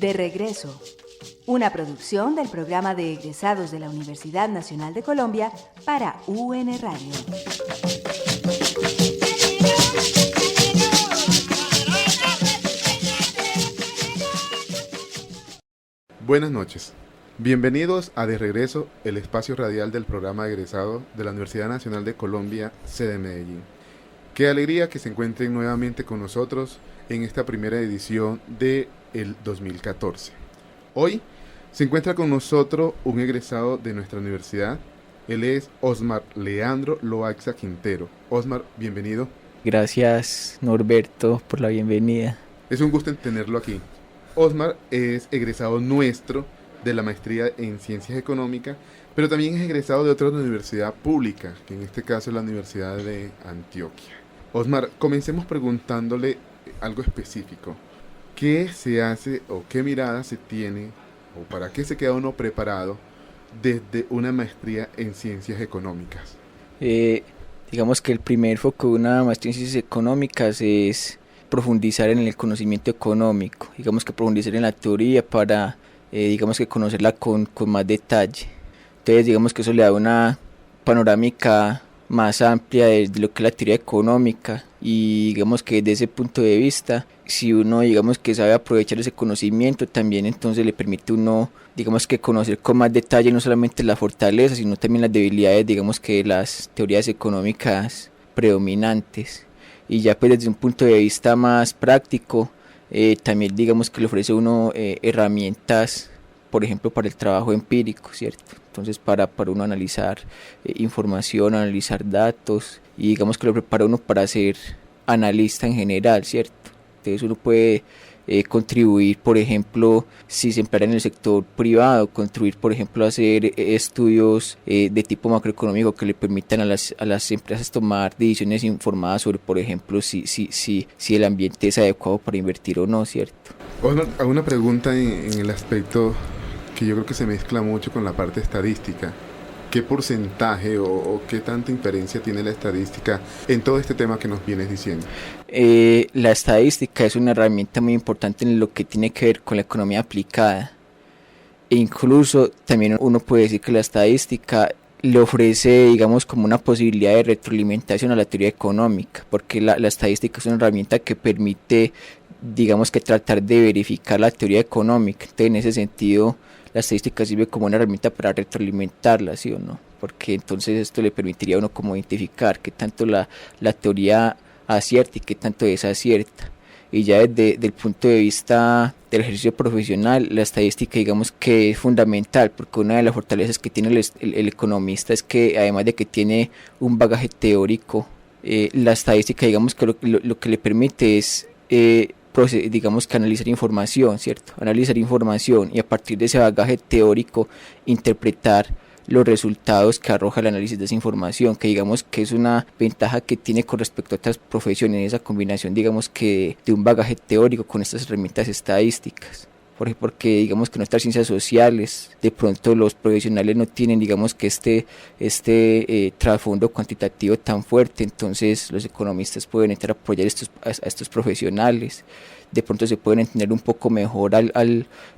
De regreso, una producción del programa de egresados de la Universidad Nacional de Colombia para UN Radio. Buenas noches. Bienvenidos a De Regreso, el espacio radial del programa de egresados de la Universidad Nacional de Colombia, sede Medellín. Qué alegría que se encuentren nuevamente con nosotros en esta primera edición del 2014. Hoy se encuentra con nosotros un egresado de nuestra universidad. Él es Osmar Leandro Loaiza Quintero. Osmar, bienvenido. Gracias, Norberto, por la bienvenida. Es un gusto tenerlo aquí. Osmar es egresado nuestro de la maestría en Ciencias Económicas, pero también es egresado de otra universidad pública, que en este caso es la Universidad de Antioquia. Osmar, comencemos preguntándole algo específico. ¿Qué se hace o qué mirada se tiene o para qué se queda uno preparado desde una maestría en Ciencias Económicas? Digamos que el primer foco de una maestría en Ciencias Económicas es profundizar en el conocimiento económico, digamos que profundizar en la teoría para, digamos que conocerla con más detalle. Entonces digamos que eso le da una panorámica más amplia de lo que es la teoría económica, y digamos que desde ese punto de vista, si uno digamos que sabe aprovechar ese conocimiento, también entonces le permite uno digamos que conocer con más detalle no solamente las fortalezas sino también las debilidades digamos que de las teorías económicas predominantes. Y ya pues desde un punto de vista más práctico, también digamos que le ofrece uno herramientas, por ejemplo para el trabajo empírico, ¿cierto? Entonces para uno analizar información, analizar datos, y digamos que lo prepara uno para ser analista en general, ¿cierto? Entonces uno puede contribuir, por ejemplo, si se emplea en el sector privado, contribuir, por ejemplo, a hacer estudios de tipo macroeconómico que le permitan a las empresas tomar decisiones informadas sobre, por ejemplo, si el ambiente es adecuado para invertir o no, ¿cierto? Hago una pregunta en el aspecto que yo creo que se mezcla mucho con la parte estadística. ¿Qué porcentaje o qué tanta inferencia tiene la estadística en todo este tema que nos vienes diciendo? La estadística es una herramienta muy importante en lo que tiene que ver con la economía aplicada. E incluso también uno puede decir que la estadística le ofrece, digamos, como una posibilidad de retroalimentación a la teoría económica, porque la estadística es una herramienta que permite, digamos, que tratar de verificar la teoría económica. Entonces, en ese sentido, la estadística sirve como una herramienta para retroalimentarla, ¿sí o no? Porque entonces esto le permitiría a uno como identificar qué tanto la teoría acierta y qué tanto desacierta. Y ya desde el punto de vista del ejercicio profesional, la estadística digamos que es fundamental, porque una de las fortalezas que tiene el economista es que además de que tiene un bagaje teórico, la estadística digamos que lo que le permite es digamos que analizar información, ¿cierto? Analizar información y a partir de ese bagaje teórico interpretar los resultados que arroja el análisis de esa información, que digamos que es una ventaja que tiene con respecto a otras profesiones, esa combinación digamos que de un bagaje teórico con estas herramientas estadísticas. Porque digamos que en nuestras ciencias sociales de pronto los profesionales no tienen digamos que este trasfondo cuantitativo tan fuerte, entonces los economistas pueden entrar a apoyar a estos profesionales, de pronto se pueden entender un poco mejor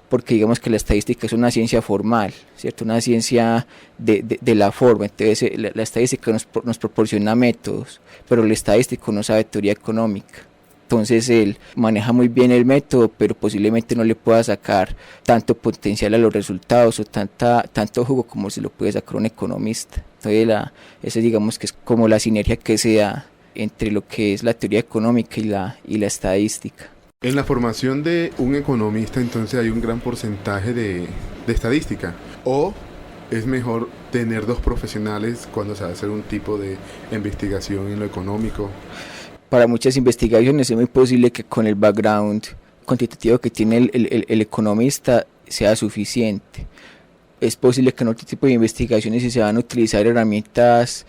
porque digamos que la estadística es una ciencia formal, ¿cierto? Una ciencia de la forma, entonces la estadística nos proporciona métodos, pero el estadístico no sabe teoría económica. Entonces él maneja muy bien el método, pero posiblemente no le pueda sacar tanto potencial a los resultados o tanto jugo como se lo puede sacar un economista. Entonces esa digamos que es como la sinergia que se da entre lo que es la teoría económica y la estadística. En la formación de un economista entonces hay un gran porcentaje de estadística, o es mejor tener dos profesionales cuando se va a hacer un tipo de investigación en lo económico. Para muchas investigaciones es muy posible que con el background cuantitativo que tiene el economista sea suficiente. Es posible que en otro tipo de investigaciones si se van a utilizar herramientas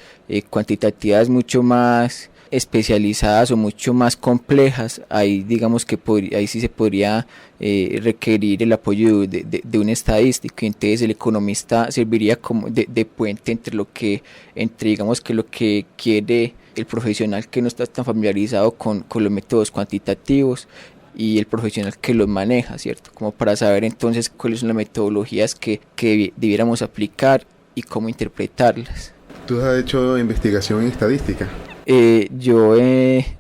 cuantitativas mucho más especializadas o mucho más complejas, ahí digamos que ahí sí se podría requerir el apoyo de un estadístico, y entonces el economista serviría como de puente entre digamos que lo que quiere el profesional que no está tan familiarizado con los métodos cuantitativos y el profesional que los maneja, ¿cierto? Como para saber entonces cuáles son las metodologías que debiéramos aplicar y cómo interpretarlas. ¿Tú has hecho investigación en estadística? Yo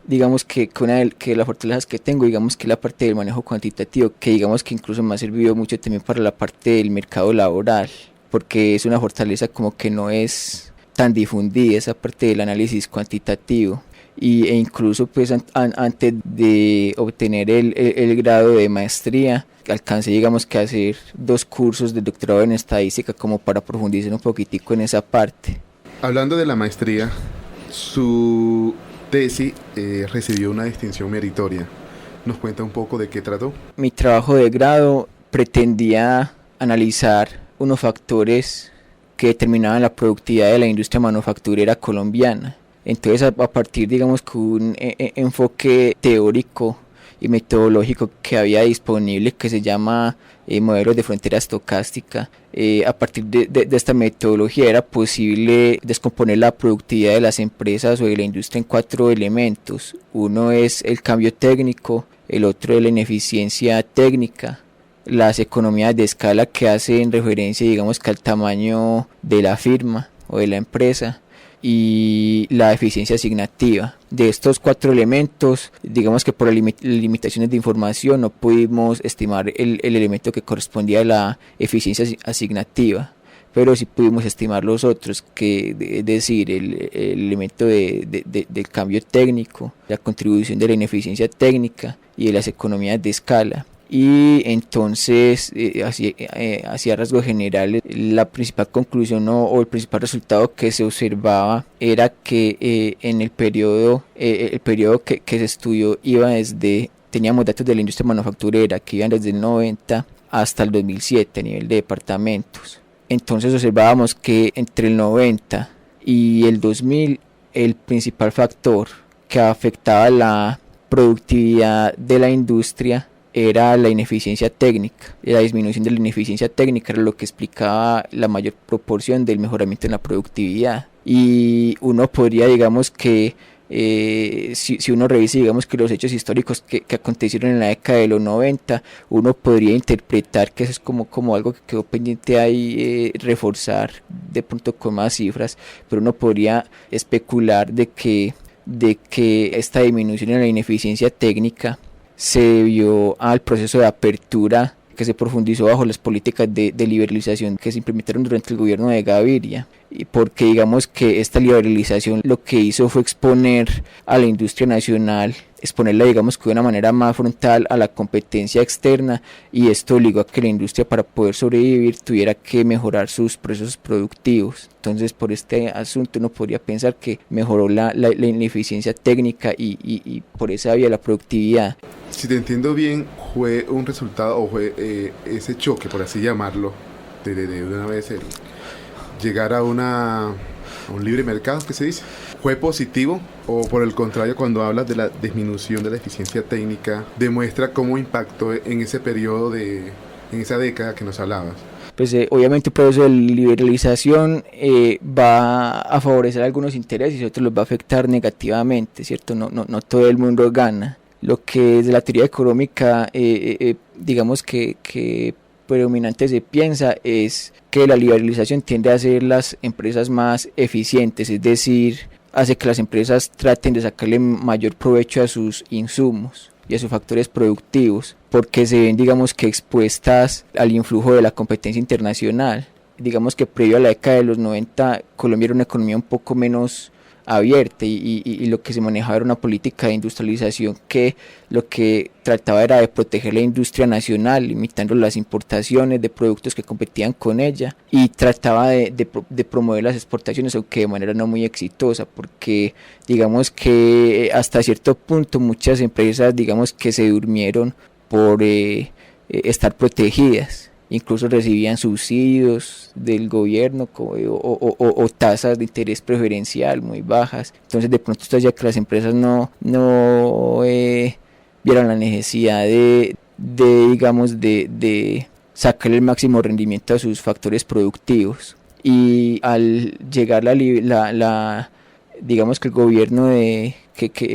digamos que una de las fortalezas que tengo, digamos que la parte del manejo cuantitativo, que digamos que incluso me ha servido mucho también para la parte del mercado laboral, porque es una fortaleza como que no es tan difundida esa parte del análisis cuantitativo. E incluso pues antes de obtener el grado de maestría alcancé digamos que a hacer 2 cursos de doctorado en estadística como para profundizar un poquitico en esa parte. Hablando de la maestría, su tesis recibió una distinción meritoria. ¿Nos cuenta un poco de qué trató? Mi trabajo de grado pretendía analizar unos factores que determinaban la productividad de la industria manufacturera colombiana. Entonces a partir digamos con un enfoque teórico y metodológico que había disponible que se llama modelos de frontera estocástica, a partir de esta metodología era posible descomponer la productividad de las empresas o de la industria en 4 elementos. Uno es el cambio técnico, el otro es la ineficiencia técnica, las economías de escala que hacen referencia digamos que al tamaño de la firma o de la empresa, y la eficiencia asignativa. De estos 4 elementos, digamos que por limitaciones de información no pudimos estimar el elemento que correspondía a la eficiencia asignativa, pero sí pudimos estimar los otros, que es decir, el elemento del cambio técnico, la contribución de la ineficiencia técnica y de las economías de escala. Y entonces, hacia rasgos generales, la principal conclusión o el principal resultado que se observaba era que en el periodo que se estudió teníamos datos de la industria manufacturera que iban desde el 90 hasta el 2007 a nivel de departamentos. Entonces observábamos que entre el 90 y el 2000 el principal factor que afectaba la productividad de la industria era la ineficiencia técnica. La disminución de la ineficiencia técnica era lo que explicaba la mayor proporción del mejoramiento en la productividad. Y uno podría, digamos que, si uno revisa, digamos que los hechos históricos que acontecieron en la década de los 90, uno podría interpretar que eso es como algo que quedó pendiente ahí, reforzar de pronto con más cifras, pero uno podría especular de que esta disminución en la ineficiencia técnica se debió al proceso de apertura que se profundizó bajo las políticas de liberalización que se implementaron durante el gobierno de Gaviria, y porque digamos que esta liberalización lo que hizo fue exponer a la industria nacional, exponerla digamos que de una manera más frontal a la competencia externa, y esto obligó a que la industria para poder sobrevivir tuviera que mejorar sus procesos productivos. Entonces por este asunto uno podría pensar que mejoró la ineficiencia técnica y por esa vía la productividad. Si te entiendo bien, fue un resultado, o fue ese choque, por así llamarlo, de una vez llegar a un libre mercado, ¿qué se dice? ¿Fue positivo? ¿O por el contrario, cuando hablas de la disminución de la eficiencia técnica, demuestra cómo impactó en ese periodo, en esa década que nos hablabas? Pues obviamente el proceso de liberalización va a favorecer algunos intereses y otros los va a afectar negativamente, ¿cierto? No todo el mundo gana. Lo que desde la teoría económica, digamos que predominante se piensa es que la liberalización tiende a hacer las empresas más eficientes, es decir, hace que las empresas traten de sacarle mayor provecho a sus insumos y a sus factores productivos, porque se ven digamos que expuestas al influjo de la competencia internacional. Digamos que previo a la década de los 90 Colombia era una economía un poco menos abierta y lo que se manejaba era una política de industrialización que lo que trataba era de proteger la industria nacional, limitando las importaciones de productos que competían con ella, y trataba de promover las exportaciones, aunque de manera no muy exitosa, porque digamos que hasta cierto punto muchas empresas digamos que se durmieron por estar protegidas. Incluso recibían subsidios del gobierno o tasas de interés preferencial muy bajas. Entonces de pronto esto hacía que las empresas no vieran la necesidad de sacarle el máximo rendimiento a sus factores productivos. Y al llegar digamos que el gobierno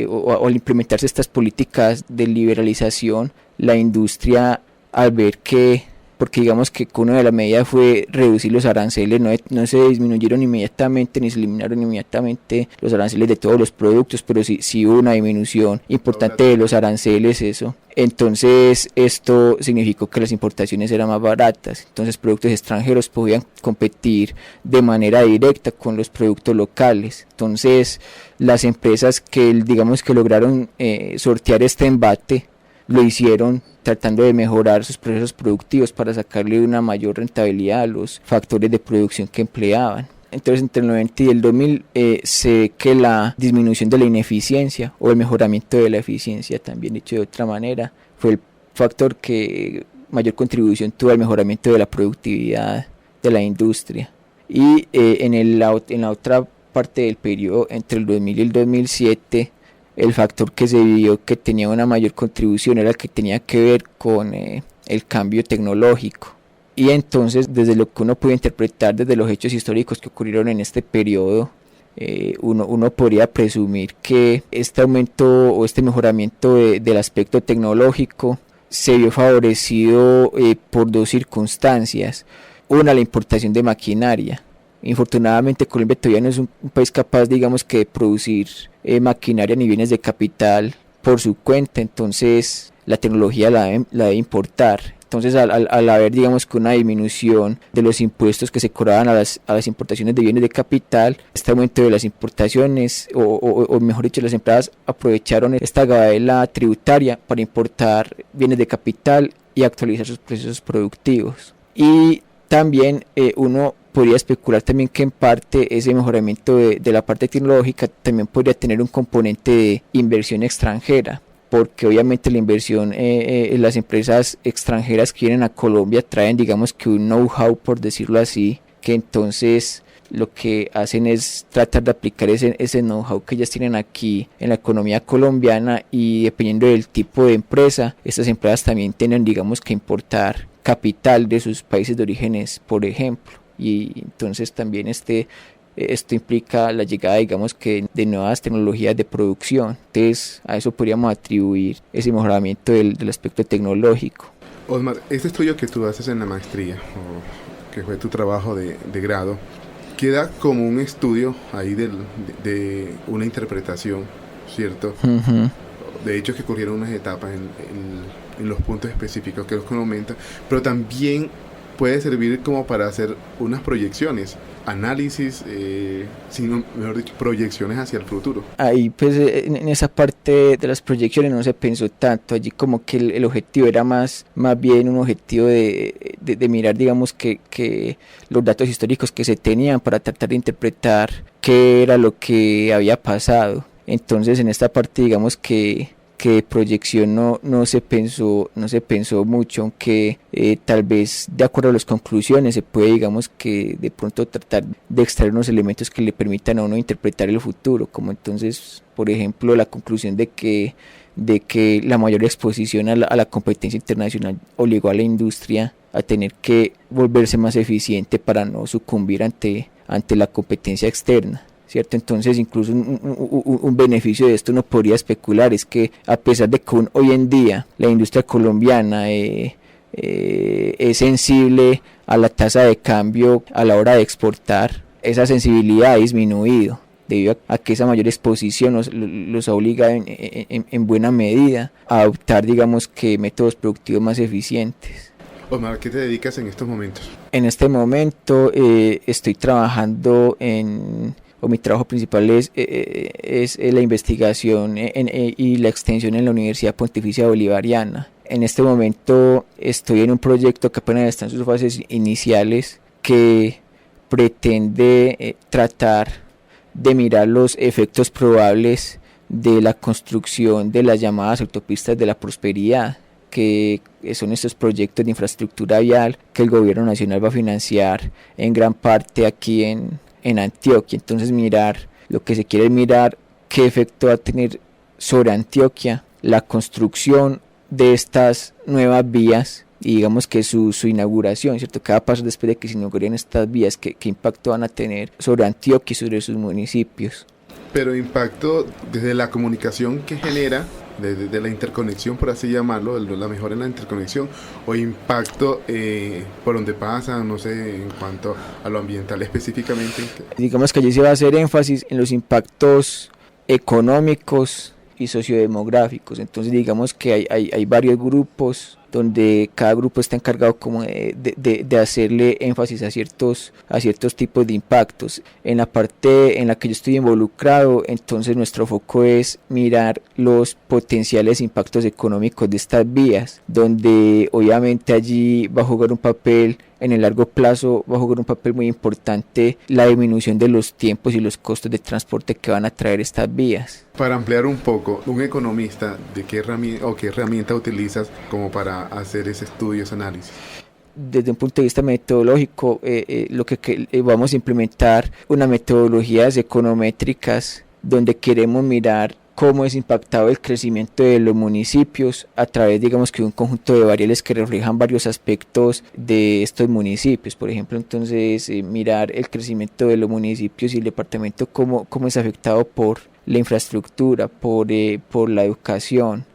o al implementarse estas políticas de liberalización, la industria al ver que, porque digamos que una de las medidas fue reducir los aranceles, no se disminuyeron inmediatamente ni se eliminaron inmediatamente los aranceles de todos los productos, pero sí hubo una disminución importante de los aranceles, eso. Entonces esto significó que las importaciones eran más baratas, entonces productos extranjeros podían competir de manera directa con los productos locales. Entonces las empresas que digamos que lograron sortear este embate lo hicieron tratando de mejorar sus procesos productivos para sacarle una mayor rentabilidad a los factores de producción que empleaban. Entonces entre el 90 y el 2000 se ve que la disminución de la ineficiencia o el mejoramiento de la eficiencia, también dicho de otra manera, fue el factor que mayor contribución tuvo al mejoramiento de la productividad de la industria. Y en la otra parte del periodo entre el 2000 y el 2007, el factor que se vio que tenía una mayor contribución era el que tenía que ver con el cambio tecnológico. Y entonces, desde lo que uno puede interpretar desde los hechos históricos que ocurrieron en este periodo, uno podría presumir que este aumento o este mejoramiento del aspecto tecnológico se vio favorecido por dos circunstancias. Una, la importación de maquinaria. Infortunadamente Colombia todavía no es un país capaz, digamos, que de producir maquinaria ni bienes de capital por su cuenta, entonces la tecnología la debe importar. Entonces al haber, digamos, que una disminución de los impuestos que se cobraban a las importaciones de bienes de capital, este aumento de las importaciones, o mejor dicho, las empresas aprovecharon esta gabela tributaria para importar bienes de capital y actualizar sus procesos productivos. Y también uno podría especular también que en parte ese mejoramiento de la parte tecnológica también podría tener un componente de inversión extranjera, porque obviamente la inversión, las empresas extranjeras que vienen a Colombia traen, digamos, que un know-how, por decirlo así, que entonces lo que hacen es tratar de aplicar ese know-how que ellas tienen aquí en la economía colombiana, y dependiendo del tipo de empresa, estas empresas también tienen, digamos, que importar capital de sus países de orígenes, por ejemplo. Y entonces también esto implica la llegada, digamos, que de nuevas tecnologías de producción. Entonces a eso podríamos atribuir ese mejoramiento del aspecto tecnológico. Osmar, este estudio que tú haces en la maestría, o que fue tu trabajo de grado, queda como un estudio ahí de una interpretación, ¿cierto? Uh-huh. De hecho, que ocurrieron unas etapas en los puntos específicos que los comentan, pero también puede servir como para hacer unas proyecciones, análisis, sino, mejor dicho, proyecciones hacia el futuro. Ahí pues en esa parte de las proyecciones no se pensó tanto, allí como que el objetivo era más bien un objetivo de mirar, digamos, que los datos históricos que se tenían para tratar de interpretar qué era lo que había pasado. Entonces en esta parte, digamos, que proyección no se pensó mucho, aunque tal vez de acuerdo a las conclusiones se puede, digamos, que de pronto tratar de extraer unos elementos que le permitan a uno interpretar el futuro, como entonces, por ejemplo, la conclusión de que la mayor exposición a la competencia internacional obligó a la industria a tener que volverse más eficiente para no sucumbir ante la competencia externa, ¿cierto? Entonces incluso un beneficio de esto uno podría especular es que, a pesar de que hoy en día la industria colombiana es sensible a la tasa de cambio a la hora de exportar, esa sensibilidad ha disminuido debido a que esa mayor exposición los obliga en buena medida a adoptar, digamos, que métodos productivos más eficientes. Osmar, ¿a qué te dedicas en estos momentos? En este momento estoy trabajando mi trabajo principal es la investigación y la extensión en la Universidad Pontificia Bolivariana. En este momento estoy en un proyecto que apenas está en sus fases iniciales, que pretende tratar de mirar los efectos probables de la construcción de las llamadas autopistas de la prosperidad, que son estos proyectos de infraestructura vial que el gobierno nacional va a financiar en gran parte aquí en Antioquia. Entonces lo que se quiere es mirar qué efecto va a tener sobre Antioquia la construcción de estas nuevas vías, y digamos que su inauguración, ¿cierto? Cada paso después de que se inauguren estas vías, qué impacto van a tener sobre Antioquia y sobre sus municipios. Pero impacto desde la comunicación que genera, de la interconexión, por así llamarlo, la mejora en la interconexión, o impacto por donde pasa, no sé, en cuanto a lo ambiental específicamente. Digamos que allí se va a hacer énfasis en los impactos económicos y sociodemográficos. Entonces digamos que hay varios grupos donde cada grupo está encargado como de hacerle énfasis a ciertos tipos de impactos. En la parte en la que yo estoy involucrado, entonces nuestro foco es mirar los potenciales impactos económicos de estas vías, donde obviamente allí va a jugar un papel, en el largo plazo va a jugar un papel muy importante la disminución de los tiempos y los costos de transporte que van a traer estas vías. Para ampliar un poco, un economista, ¿de qué herramienta utilizas como para hacer ese estudio, ese análisis? Desde un punto de vista metodológico, lo que vamos a implementar una metodologías econométricas donde queremos mirar cómo es impactado el crecimiento de los municipios a través, digamos, que un conjunto de variables que reflejan varios aspectos de estos municipios. Por ejemplo, entonces mirar el crecimiento de los municipios y el departamento, cómo es afectado por la infraestructura, por la educación,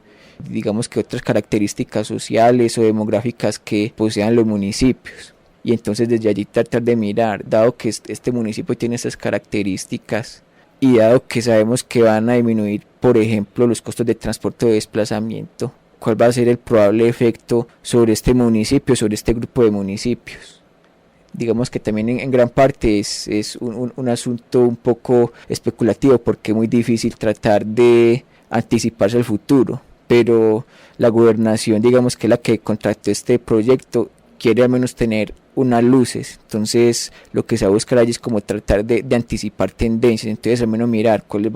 digamos que otras características sociales o demográficas que posean los municipios. Y entonces desde allí tratar de mirar, dado que este municipio tiene esas características y dado que sabemos que van a disminuir, por ejemplo, los costos de transporte o de desplazamiento, cuál va a ser el probable efecto sobre este municipio, sobre este grupo de municipios. Digamos que también en gran parte es un asunto un poco especulativo, porque es muy difícil tratar de anticiparse al futuro, pero la gobernación, digamos que es la que contrató este proyecto, quiere al menos tener unas luces. Entonces lo que se va a buscar allí es como tratar de anticipar tendencias, entonces al menos mirar cuáles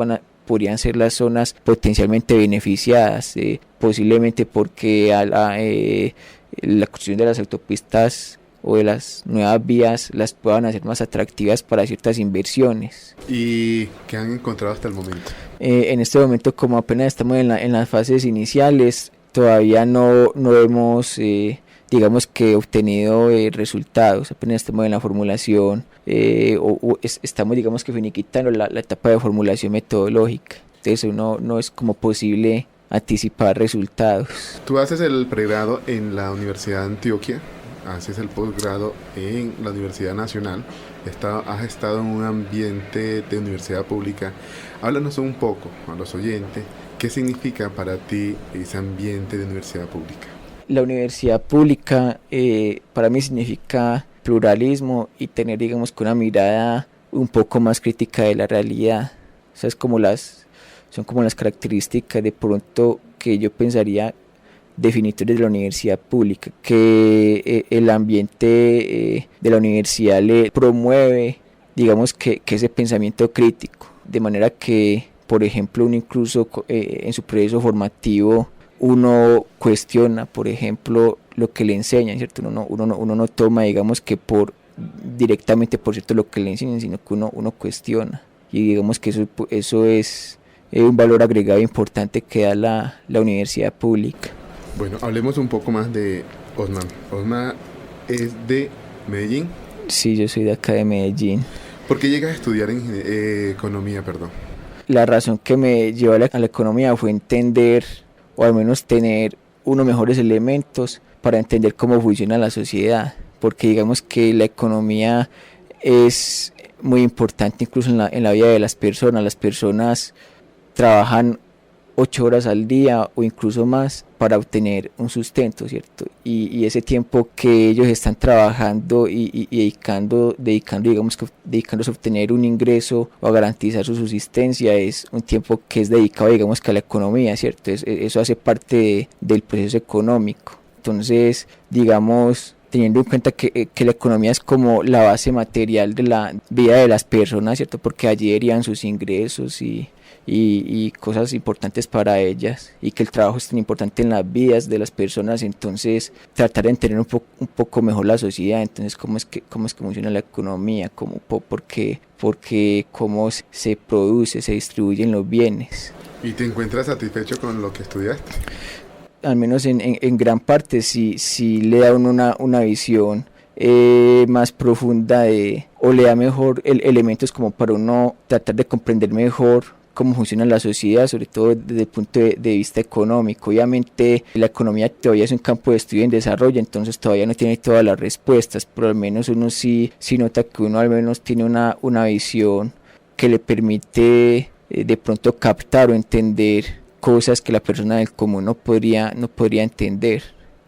podrían ser las zonas potencialmente beneficiadas, posiblemente porque la construcción de las autopistas o de las nuevas vías las puedan hacer más atractivas para ciertas inversiones. ¿Y qué han encontrado hasta el momento? En este momento, como apenas estamos en las fases iniciales, todavía no hemos digamos que obtenido resultados, apenas estamos en la formulación, estamos, digamos que finiquitando la etapa de formulación metodológica. Entonces no es como posible anticipar resultados. Tú haces el pregrado en la Universidad de Antioquia, haces el posgrado en la Universidad Nacional, has estado en un ambiente de universidad pública. Háblanos un poco a los oyentes, ¿qué significa para ti ese ambiente de universidad pública? La universidad pública para mí significa pluralismo y tener, digamos, que una mirada un poco más crítica de la realidad. O sea, son como las características de pronto que yo pensaría definitorias de la universidad pública, que el ambiente de la universidad le promueve, digamos, que ese pensamiento crítico, de manera que, por ejemplo, uno incluso en su proceso formativo, uno cuestiona, por ejemplo, lo que le enseñan, ¿cierto? Uno no toma, digamos, que directamente por cierto lo que le enseñan, sino que uno cuestiona. Y digamos que eso es un valor agregado importante que da la universidad pública. Bueno, hablemos un poco más de Osman. Osman es de Medellín. Sí, yo soy de acá de Medellín. ¿Por qué llegas a estudiar economía, perdón? La razón que me llevó a la economía fue entender, o al menos tener unos mejores elementos para entender cómo funciona la sociedad, porque digamos que la economía es muy importante incluso en la vida de las personas. Las personas trabajan 8 horas al día o incluso más para obtener un sustento, ¿cierto? Y ese tiempo que ellos están trabajando y dedicándose a obtener un ingreso o a garantizar su subsistencia es un tiempo que es dedicado, digamos, que a la economía, ¿cierto? Eso hace parte del proceso económico. Entonces, digamos, teniendo en cuenta que la economía es como la base material de la vida de las personas, ¿cierto? Porque allí irían sus ingresos y cosas importantes para ellas, y que el trabajo es tan importante en las vidas de las personas. Entonces tratar de entender un poco mejor la sociedad. Entonces cómo es que funciona la economía, porque cómo se produce, se distribuyen los bienes. ¿Y te encuentras satisfecho con lo que estudiaste? Al menos en gran parte sí le da uno una visión más profunda de o le da mejor elementos como para uno tratar de comprender mejor cómo funciona la sociedad, sobre todo desde el punto de vista económico. Obviamente la economía todavía es un campo de estudio en desarrollo, entonces todavía no tiene todas las respuestas, pero al menos uno sí nota que uno al menos tiene una visión que le permite de pronto captar o entender cosas que la persona del común no podría entender.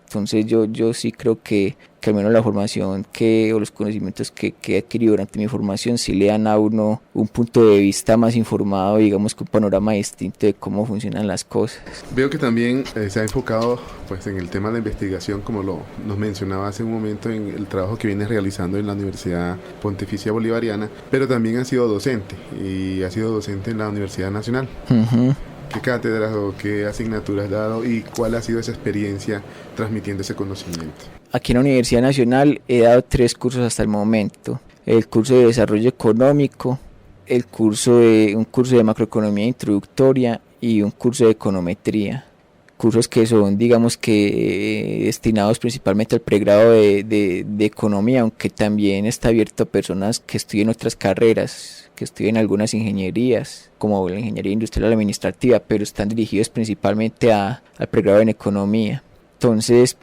Entonces yo sí creo que al menos la formación o los conocimientos que he adquirido durante mi formación sí le dan a uno un punto de vista más informado, digamos, con un panorama distinto de cómo funcionan las cosas. Veo que también se ha enfocado pues en el tema de la investigación, como nos mencionaba hace un momento, en el trabajo que viene realizando en la Universidad Pontificia Bolivariana, pero también ha sido docente en la Universidad Nacional. Uh-huh. ¿Qué cátedras o qué asignaturas has dado y cuál ha sido esa experiencia transmitiendo ese conocimiento? Aquí en la Universidad Nacional he dado 3 cursos hasta el momento. El curso de Desarrollo Económico, un curso de Macroeconomía Introductoria y un curso de Econometría. Cursos que son, digamos que, destinados principalmente al pregrado de Economía, aunque también está abierto a personas que estudien otras carreras, que estudien algunas ingenierías, como la ingeniería industrial o administrativa, pero están dirigidos principalmente al pregrado en Economía. Entonces,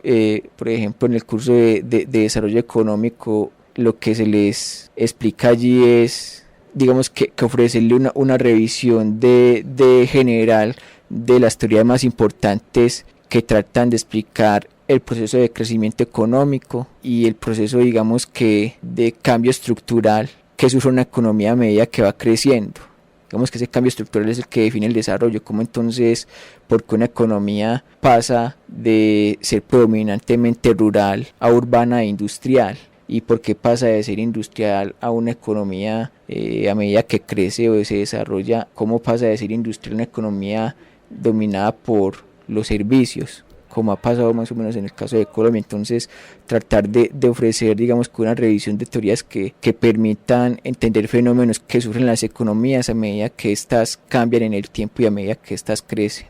por ejemplo, en el curso de Desarrollo Económico, lo que se les explica allí es, digamos, que ofrecerle una revisión de general de las teorías más importantes que tratan de explicar el proceso de crecimiento económico y el proceso, digamos, que de cambio estructural que sufre una economía a medida que va creciendo. Digamos que ese cambio estructural es el que define el desarrollo, como entonces, porque una economía pasa de ser predominantemente rural a urbana e industrial, y por qué pasa de ser industrial a una economía a medida que crece o se desarrolla, cómo pasa de ser industrial a una economía dominada por los servicios, como ha pasado más o menos en el caso de Colombia. Entonces tratar de ofrecer, digamos, que una revisión de teorías que permitan entender fenómenos que sufren las economías a medida que éstas cambian en el tiempo y a medida que éstas crecen.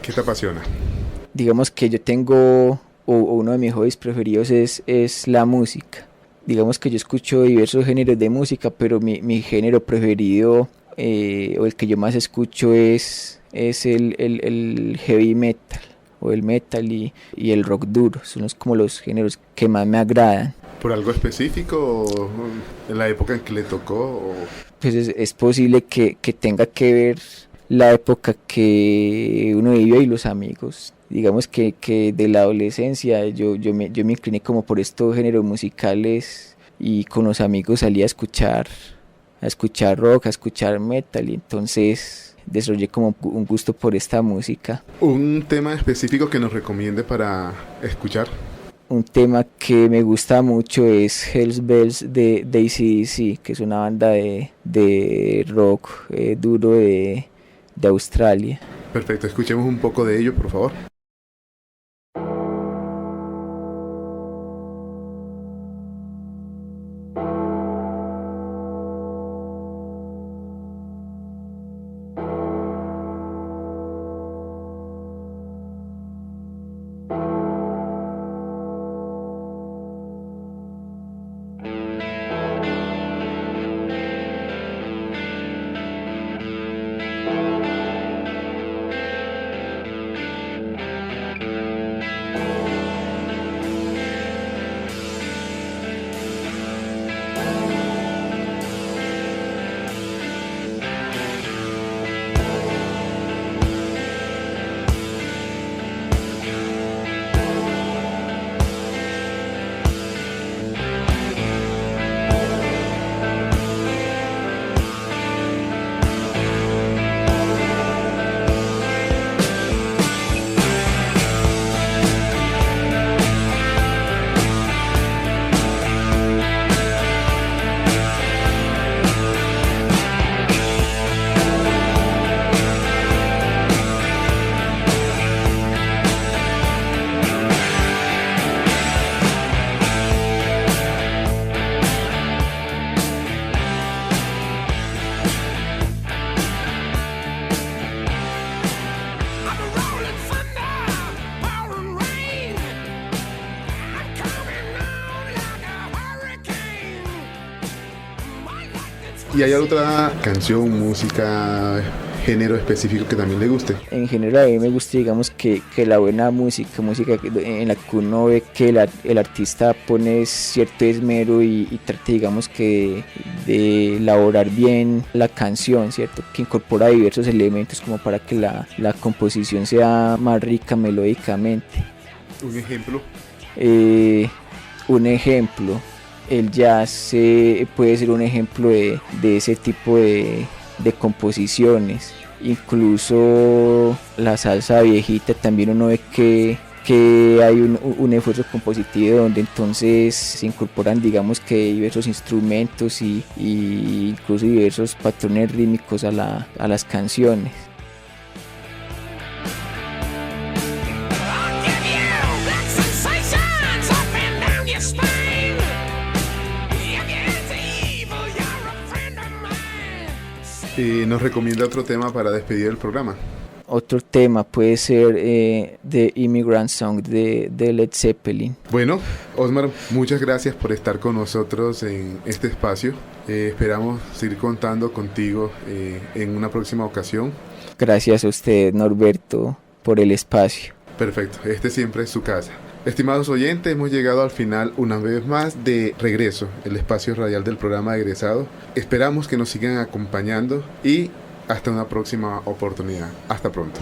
¿Qué te apasiona? Digamos que yo tengo, o uno de mis hobbies preferidos es la música. Digamos que yo escucho diversos géneros de música, pero mi género preferido o el que yo más escucho es el heavy metal, o el metal y el rock duro. Son como los géneros que más me agradan. ¿Por algo específico o en la época en que le tocó? O... Pues es posible que tenga que ver la época que uno vivió y los amigos. Digamos que de la adolescencia yo me incliné como por estos géneros musicales, y con los amigos salí a escuchar rock, a escuchar metal, y entonces desarrollé como un gusto por esta música. ¿Un tema específico que nos recomiende para escuchar? Un tema que me gusta mucho es Hells Bells de AC/DC, que es una banda de rock duro de Australia. Perfecto, escuchemos un poco de ello, por favor. ¿Y hay otra canción, música, género específico que también le guste? En general a mí me gusta, digamos, que la buena música en la que uno ve que el artista pone cierto esmero y trata, digamos, que de elaborar bien la canción, ¿cierto? Que incorpora diversos elementos como para que la composición sea más rica melódicamente. ¿Un ejemplo? Un ejemplo, el jazz puede ser un ejemplo de ese tipo de composiciones. Incluso la salsa viejita también uno ve que hay un esfuerzo compositivo donde entonces se incorporan, digamos, que diversos instrumentos y incluso diversos patrones rítmicos a las canciones. ¿Nos recomienda otro tema para despedir el programa? Otro tema puede ser The Immigrant Song de Led Zeppelin. Bueno, Osmar, muchas gracias por estar con nosotros en este espacio. Esperamos seguir contando contigo en una próxima ocasión. Gracias a usted, Norberto, por el espacio. Perfecto, este siempre es su casa. Estimados oyentes, hemos llegado al final una vez más de Regreso, el espacio radial del programa de egresado. Esperamos que nos sigan acompañando y hasta una próxima oportunidad. Hasta pronto.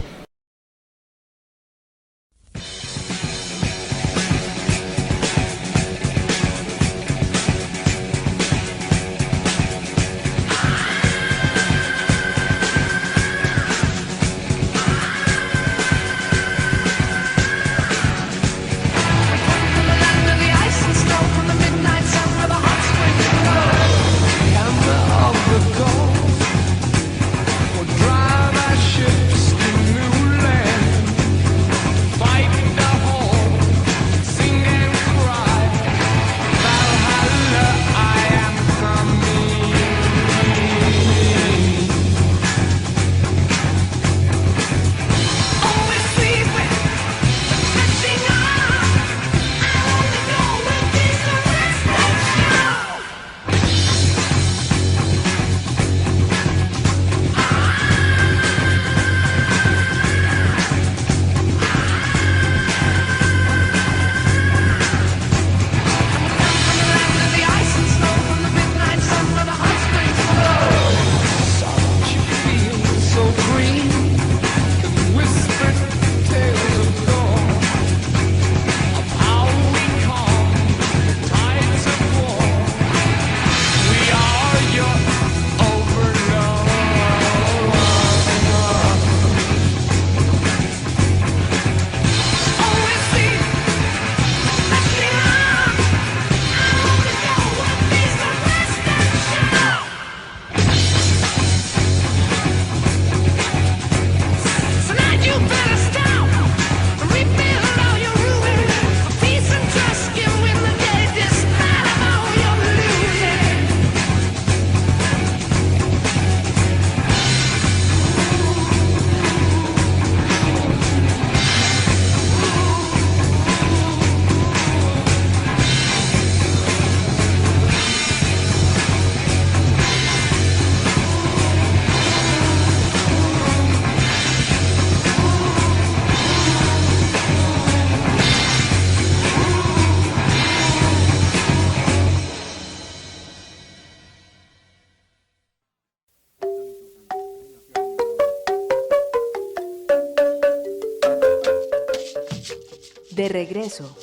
De regreso,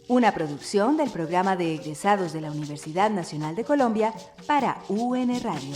una producción del programa de egresados de la Universidad Nacional de Colombia para UN Radio.